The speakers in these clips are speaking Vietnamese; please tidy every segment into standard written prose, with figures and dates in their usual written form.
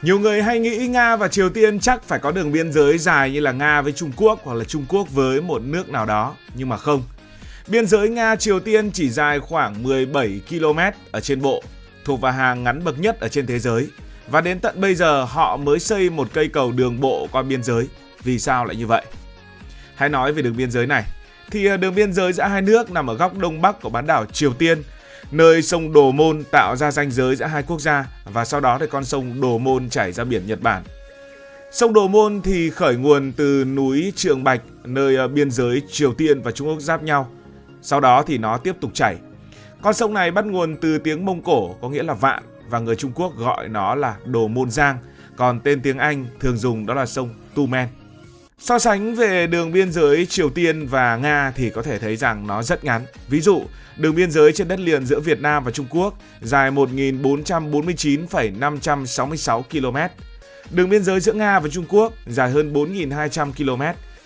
Nhiều người hay nghĩ Nga và Triều Tiên chắc phải có đường biên giới dài như là Nga với Trung Quốc hoặc là Trung Quốc với một nước nào đó, nhưng mà không. Biên giới Nga-Triều Tiên chỉ dài khoảng 17 km ở trên bộ, thuộc vào hàng ngắn bậc nhất ở trên thế giới. Và đến tận bây giờ họ mới xây một cây cầu đường bộ qua biên giới. Vì sao lại như vậy? Hãy nói về đường biên giới này. Thì đường biên giới giữa hai nước nằm ở góc đông bắc của bán đảo Triều Tiên, nơi sông Đồ Môn tạo ra ranh giới giữa hai quốc gia, và sau đó thì con sông Đồ Môn chảy ra biển Nhật Bản. Sông Đồ Môn thì khởi nguồn từ núi Trường Bạch, nơi biên giới Triều Tiên và Trung Quốc giáp nhau. Sau đó thì nó tiếp tục chảy. Con sông này bắt nguồn từ tiếng Mông Cổ có nghĩa là vạn, và người Trung Quốc gọi nó là Đồ Môn Giang, còn tên tiếng Anh thường dùng đó là sông Tumen. So sánh về đường biên giới Triều Tiên và Nga thì có thể thấy rằng nó rất ngắn. Ví dụ, đường biên giới trên đất liền giữa Việt Nam và Trung Quốc dài 1.449,566 km. Đường biên giới giữa Nga và Trung Quốc dài hơn 4.200 km,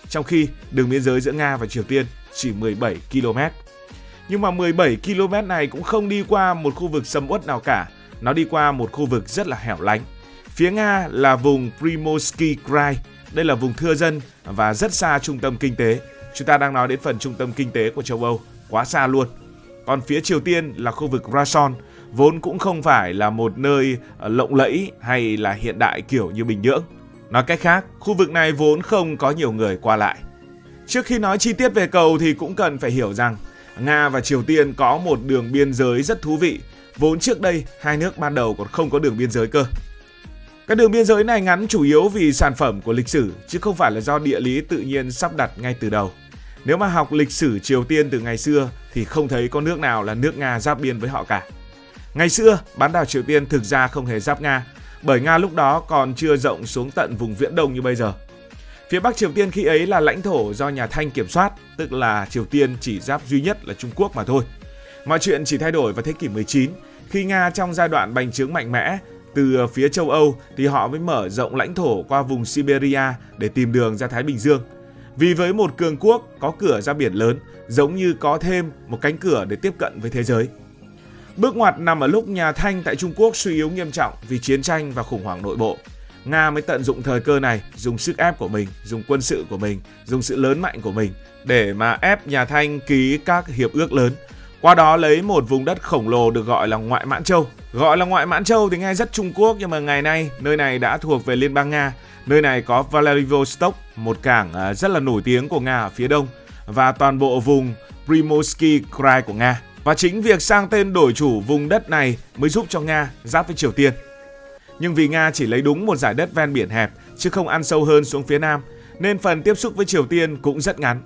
trong khi đường biên giới giữa Nga và Triều Tiên chỉ 17 km. Nhưng mà 17 km này cũng không đi qua một khu vực sầm uất nào cả, nó đi qua một khu vực rất là hẻo lánh. Phía Nga là vùng Primorsky Krai, đây là vùng thưa dân và rất xa trung tâm kinh tế. Chúng ta đang nói đến phần trung tâm kinh tế của châu Âu, quá xa luôn. Còn phía Triều Tiên là khu vực Rason, vốn cũng không phải là một nơi lộng lẫy hay là hiện đại kiểu như Bình Nhưỡng. Nói cách khác, khu vực này vốn không có nhiều người qua lại. Trước khi nói chi tiết về cầu thì cũng cần phải hiểu rằng Nga và Triều Tiên có một đường biên giới rất thú vị, vốn trước đây hai nước ban đầu còn không có đường biên giới cơ. Cái đường biên giới này ngắn chủ yếu vì sản phẩm của lịch sử, chứ không phải là do địa lý tự nhiên sắp đặt ngay từ đầu. Nếu mà học lịch sử Triều Tiên từ ngày xưa thì không thấy có nước nào là nước Nga giáp biên với họ cả. Ngày xưa, bán đảo Triều Tiên thực ra không hề giáp Nga, bởi Nga lúc đó còn chưa rộng xuống tận vùng Viễn Đông như bây giờ. Phía Bắc Triều Tiên khi ấy là lãnh thổ do nhà Thanh kiểm soát, tức là Triều Tiên chỉ giáp duy nhất là Trung Quốc mà thôi. Mọi chuyện chỉ thay đổi vào thế kỷ 19, khi Nga trong giai đoạn bành trướng mạnh mẽ, từ phía châu Âu thì họ mới mở rộng lãnh thổ qua vùng Siberia để tìm đường ra Thái Bình Dương. Vì với một cường quốc có cửa ra biển lớn, giống như có thêm một cánh cửa để tiếp cận với thế giới. Bước ngoặt nằm ở lúc nhà Thanh tại Trung Quốc suy yếu nghiêm trọng vì chiến tranh và khủng hoảng nội bộ. Nga mới tận dụng thời cơ này, dùng sức ép của mình, dùng quân sự của mình, dùng sự lớn mạnh của mình để mà ép nhà Thanh ký các hiệp ước lớn. Qua đó lấy một vùng đất khổng lồ được gọi là Ngoại Mãn Châu. Gọi là Ngoại Mãn Châu thì nghe rất Trung Quốc, nhưng mà ngày nay nơi này đã thuộc về Liên bang Nga. Nơi này có Vladivostok, một cảng rất là nổi tiếng của Nga ở phía đông, và toàn bộ vùng Primorsky Krai của Nga. Và chính việc sang tên đổi chủ vùng đất này mới giúp cho Nga giáp với Triều Tiên. Nhưng vì Nga chỉ lấy đúng một dải đất ven biển hẹp, chứ không ăn sâu hơn xuống phía nam, nên phần tiếp xúc với Triều Tiên cũng rất ngắn.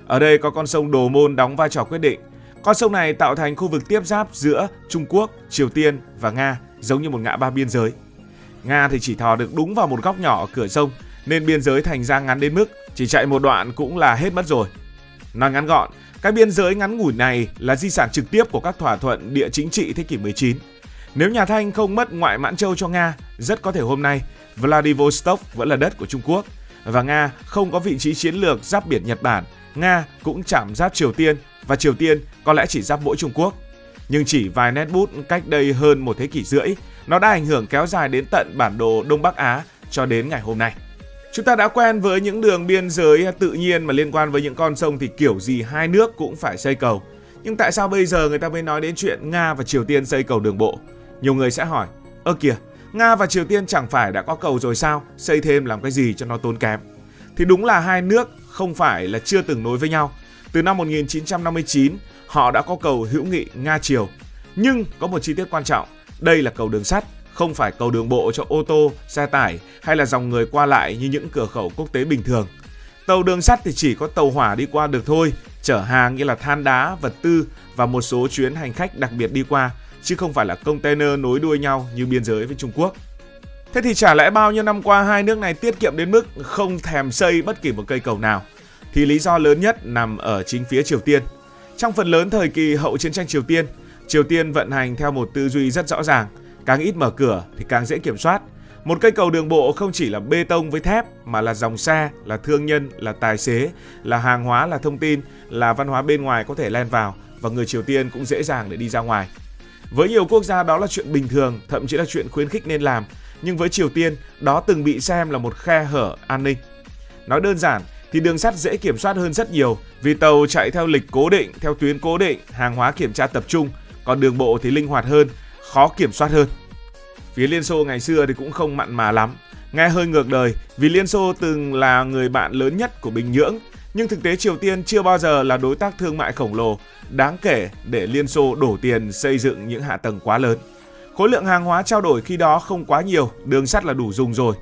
Ở đây có con sông Đồ Môn đóng vai trò quyết định. Con sông này tạo thành khu vực tiếp giáp giữa Trung Quốc, Triều Tiên và Nga, giống như một ngã ba biên giới. Nga thì chỉ thò được đúng vào một góc nhỏ ở cửa sông, nên biên giới thành ra ngắn đến mức chỉ chạy một đoạn cũng là hết mất rồi. Nói ngắn gọn, cái biên giới ngắn ngủi này là di sản trực tiếp của các thỏa thuận địa chính trị thế kỷ 19. Nếu nhà Thanh không mất Ngoại Mãn Châu cho Nga, rất có thể hôm nay Vladivostok vẫn là đất của Trung Quốc, và Nga không có vị trí chiến lược giáp biển Nhật Bản, Nga cũng chạm giáp Triều Tiên, và Triều Tiên có lẽ chỉ giáp mỗi Trung Quốc. Nhưng chỉ vài nét bút cách đây hơn một thế kỷ rưỡi, nó đã ảnh hưởng kéo dài đến tận bản đồ Đông Bắc Á cho đến ngày hôm nay. Chúng ta đã quen với những đường biên giới tự nhiên mà liên quan với những con sông thì kiểu gì hai nước cũng phải xây cầu. Nhưng tại sao bây giờ người ta mới nói đến chuyện Nga và Triều Tiên xây cầu đường bộ? Nhiều người sẽ hỏi, kìa, Nga và Triều Tiên chẳng phải đã có cầu rồi sao? Xây thêm làm cái gì cho nó tốn kém? Thì đúng là hai nước không phải là chưa từng nối với nhau. Từ năm 1959, họ đã có cầu hữu nghị Nga-Triều. Nhưng có một chi tiết quan trọng, đây là cầu đường sắt, không phải cầu đường bộ cho ô tô, xe tải hay là dòng người qua lại như những cửa khẩu quốc tế bình thường. Tàu đường sắt thì chỉ có tàu hỏa đi qua được thôi, chở hàng như là than đá, vật tư và một số chuyến hành khách đặc biệt đi qua, chứ không phải là container nối đuôi nhau như biên giới với Trung Quốc. Thế thì chả lẽ bao nhiêu năm qua hai nước này tiết kiệm đến mức không thèm xây bất kỳ một cây cầu nào? Thì lý do lớn nhất nằm ở chính phía Triều Tiên. Trong phần lớn thời kỳ hậu chiến tranh Triều Tiên vận hành theo một tư duy rất rõ ràng, càng ít mở cửa thì càng dễ kiểm soát. Một cây cầu đường bộ không chỉ là bê tông với thép mà là dòng xe, là thương nhân, là tài xế, là hàng hóa, là thông tin, là văn hóa bên ngoài có thể len vào, và người Triều Tiên cũng dễ dàng để đi ra ngoài. Với nhiều quốc gia đó là chuyện bình thường, thậm chí là chuyện khuyến khích nên làm, nhưng với Triều Tiên, đó từng bị xem là một khe hở an ninh. Nói đơn giản thì đường sắt dễ kiểm soát hơn rất nhiều vì tàu chạy theo lịch cố định, theo tuyến cố định, hàng hóa kiểm tra tập trung, còn đường bộ thì linh hoạt hơn, khó kiểm soát hơn. Phía Liên Xô ngày xưa thì cũng không mặn mà lắm, nghe hơi ngược đời vì Liên Xô từng là người bạn lớn nhất của Bình Nhưỡng, nhưng thực tế Triều Tiên chưa bao giờ là đối tác thương mại khổng lồ, đáng kể để Liên Xô đổ tiền xây dựng những hạ tầng quá lớn. Khối lượng hàng hóa trao đổi khi đó không quá nhiều, đường sắt là đủ dùng rồi.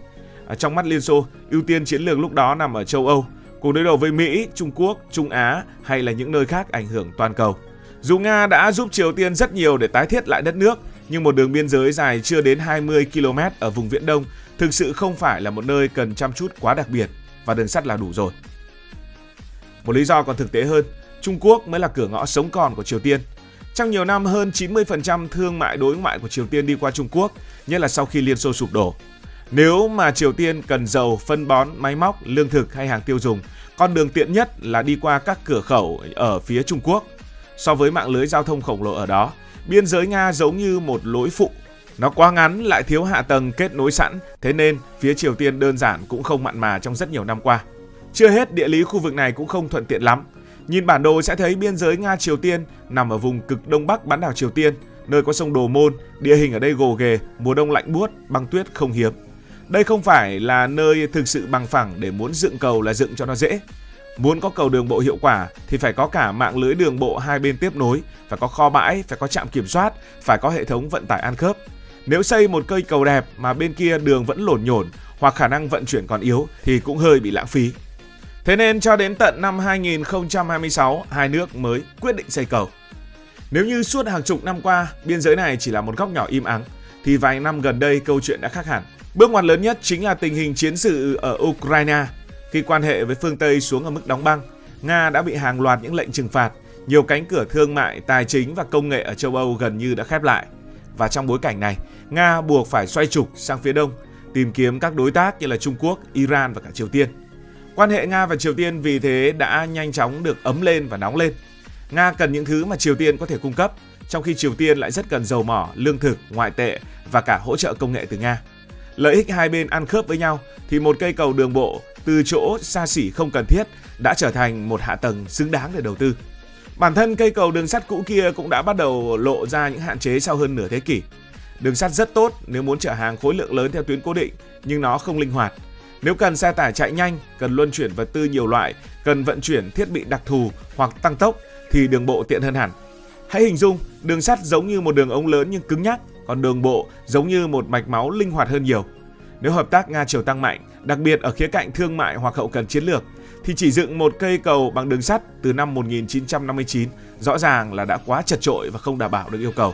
Trong mắt Liên Xô, ưu tiên chiến lược lúc đó nằm ở châu Âu, cuộc đối đầu với Mỹ, Trung Quốc, Trung Á hay là những nơi khác ảnh hưởng toàn cầu. Dù Nga đã giúp Triều Tiên rất nhiều để tái thiết lại đất nước, nhưng một đường biên giới dài chưa đến 20 km ở vùng Viễn Đông thực sự không phải là một nơi cần chăm chút quá đặc biệt và đường sắt là đủ rồi. Một lý do còn thực tế hơn, Trung Quốc mới là cửa ngõ sống còn của Triều Tiên. Trong nhiều năm, hơn 90% thương mại đối ngoại của Triều Tiên đi qua Trung Quốc, nhất là sau khi Liên Xô sụp đổ. Nếu mà Triều Tiên cần dầu, phân bón, máy móc, lương thực hay hàng tiêu dùng, con đường tiện nhất là đi qua các cửa khẩu ở phía Trung Quốc. So với mạng lưới giao thông khổng lồ ở đó, biên giới Nga giống như một lối phụ. Nó quá ngắn lại thiếu hạ tầng kết nối sẵn, thế nên phía Triều Tiên đơn giản cũng không mặn mà trong rất nhiều năm qua. Chưa hết, địa lý khu vực này cũng không thuận tiện lắm. Nhìn bản đồ sẽ thấy biên giới Nga-Triều Tiên nằm ở vùng cực đông bắc bán đảo Triều Tiên, nơi có sông Đồ Môn, địa hình ở đây gồ ghề, mùa đông lạnh buốt, băng tuyết không hiếm. Đây không phải là nơi thực sự bằng phẳng để muốn dựng cầu là dựng cho nó dễ. Muốn có cầu đường bộ hiệu quả thì phải có cả mạng lưới đường bộ hai bên tiếp nối, phải có kho bãi, phải có trạm kiểm soát, phải có hệ thống vận tải ăn khớp. Nếu xây một cây cầu đẹp mà bên kia đường vẫn lổn nhổn hoặc khả năng vận chuyển còn yếu thì cũng hơi bị lãng phí. Thế nên cho đến tận năm 2026, hai nước mới quyết định xây cầu. Nếu như suốt hàng chục năm qua, biên giới này chỉ là một góc nhỏ im ắng, thì vài năm gần đây câu chuyện đã khác hẳn. Bước ngoặt lớn nhất chính là tình hình chiến sự ở Ukraine. Khi quan hệ với phương Tây xuống ở mức đóng băng, Nga đã bị hàng loạt những lệnh trừng phạt, nhiều cánh cửa thương mại, tài chính và công nghệ ở châu Âu gần như đã khép lại. Và trong bối cảnh này, Nga buộc phải xoay trục sang phía đông, tìm kiếm các đối tác như là Trung Quốc, Iran và cả Triều Tiên. Quan hệ Nga và Triều Tiên vì thế đã nhanh chóng được ấm lên và nóng lên. Nga cần những thứ mà Triều Tiên có thể cung cấp, trong khi Triều Tiên lại rất cần dầu mỏ, lương thực, ngoại tệ và cả hỗ trợ công nghệ từ Nga. Lợi ích hai bên ăn khớp với nhau thì một cây cầu đường bộ từ chỗ xa xỉ không cần thiết đã trở thành một hạ tầng xứng đáng để đầu tư. Bản thân cây cầu đường sắt cũ kia cũng đã bắt đầu lộ ra những hạn chế sau hơn nửa thế kỷ. Đường sắt rất tốt nếu muốn chở hàng khối lượng lớn theo tuyến cố định, nhưng nó không linh hoạt. Nếu cần xe tải chạy nhanh, cần luân chuyển vật tư nhiều loại, cần vận chuyển thiết bị đặc thù hoặc tăng tốc thì đường bộ tiện hơn hẳn. Hãy hình dung đường sắt giống như một đường ống lớn nhưng cứng nhắc, còn đường bộ giống như một mạch máu linh hoạt hơn nhiều. Nếu hợp tác Nga-Triều tăng mạnh, đặc biệt ở khía cạnh thương mại hoặc hậu cần chiến lược, thì chỉ dựng một cây cầu bằng đường sắt từ năm 1959 rõ ràng là đã quá chật chội và không đảm bảo được yêu cầu.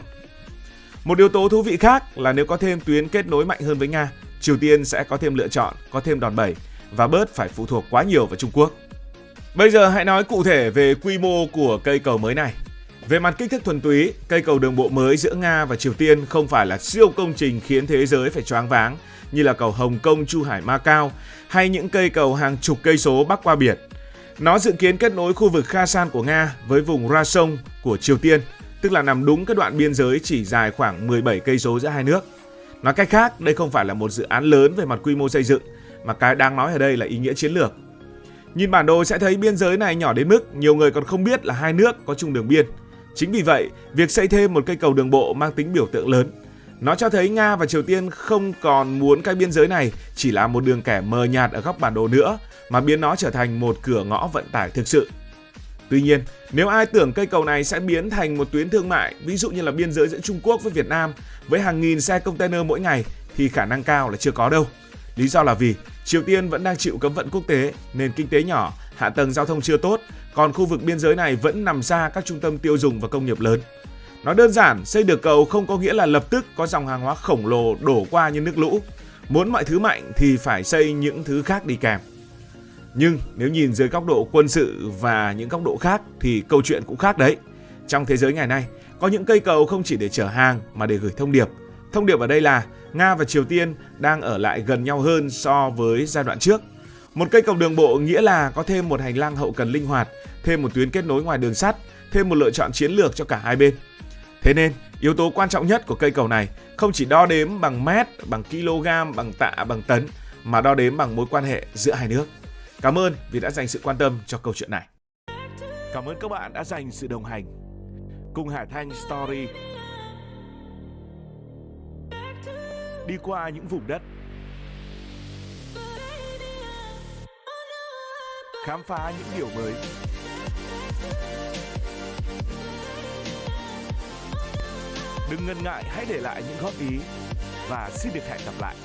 Một yếu tố thú vị khác là nếu có thêm tuyến kết nối mạnh hơn với Nga, Triều Tiên sẽ có thêm lựa chọn, có thêm đòn bẩy và bớt phải phụ thuộc quá nhiều vào Trung Quốc. Bây giờ hãy nói cụ thể về quy mô của cây cầu mới này. Về mặt kích thước thuần túy, cây cầu đường bộ mới giữa Nga và Triều Tiên không phải là siêu công trình khiến thế giới phải choáng váng như là cầu Hồng Kông, Chu Hải, Macau hay những cây cầu hàng chục cây số bắc qua biển. Nó dự kiến kết nối khu vực Khasan của Nga với vùng Rasong của Triều Tiên, tức là nằm đúng cái đoạn biên giới chỉ dài khoảng 17 cây số giữa hai nước. Nói cách khác, đây không phải là một dự án lớn về mặt quy mô xây dựng, mà cái đáng nói ở đây là ý nghĩa chiến lược. Nhìn bản đồ sẽ thấy biên giới này nhỏ đến mức nhiều người còn không biết là hai nước có chung đường biên. Chính vì vậy, việc xây thêm một cây cầu đường bộ mang tính biểu tượng lớn. Nó cho thấy Nga và Triều Tiên không còn muốn cái biên giới này chỉ là một đường kẻ mờ nhạt ở góc bản đồ nữa, mà biến nó trở thành một cửa ngõ vận tải thực sự. Tuy nhiên, nếu ai tưởng cây cầu này sẽ biến thành một tuyến thương mại, ví dụ như là biên giới giữa Trung Quốc với Việt Nam với hàng nghìn xe container mỗi ngày, thì khả năng cao là chưa có đâu. Lý do là vì Triều Tiên vẫn đang chịu cấm vận quốc tế, nền kinh tế nhỏ, hạ tầng giao thông chưa tốt, còn khu vực biên giới này vẫn nằm xa các trung tâm tiêu dùng và công nghiệp lớn. Nói đơn giản, xây được cầu không có nghĩa là lập tức có dòng hàng hóa khổng lồ đổ qua như nước lũ. Muốn mọi thứ mạnh thì phải xây những thứ khác đi kèm. Nhưng nếu nhìn dưới góc độ quân sự và những góc độ khác thì câu chuyện cũng khác đấy. Trong thế giới ngày nay, có những cây cầu không chỉ để chở hàng mà để gửi thông điệp. Thông điệp ở đây là Nga và Triều Tiên đang ở lại gần nhau hơn so với giai đoạn trước. Một cây cầu đường bộ nghĩa là có thêm một hành lang hậu cần linh hoạt, thêm một tuyến kết nối ngoài đường sắt, thêm một lựa chọn chiến lược cho cả hai bên. Thế nên, yếu tố quan trọng nhất của cây cầu này không chỉ đo đếm bằng mét, bằng kg, bằng tạ, bằng tấn, mà đo đếm bằng mối quan hệ giữa hai nước. Cảm ơn vì đã dành sự quan tâm cho câu chuyện này. Cảm ơn các bạn đã dành sự đồng hành cùng Hải Thanh Story. Đi qua những vùng đất, khám phá những điều mới. Đừng ngần ngại, hãy để lại những góp ý và xin được hẹn gặp lại.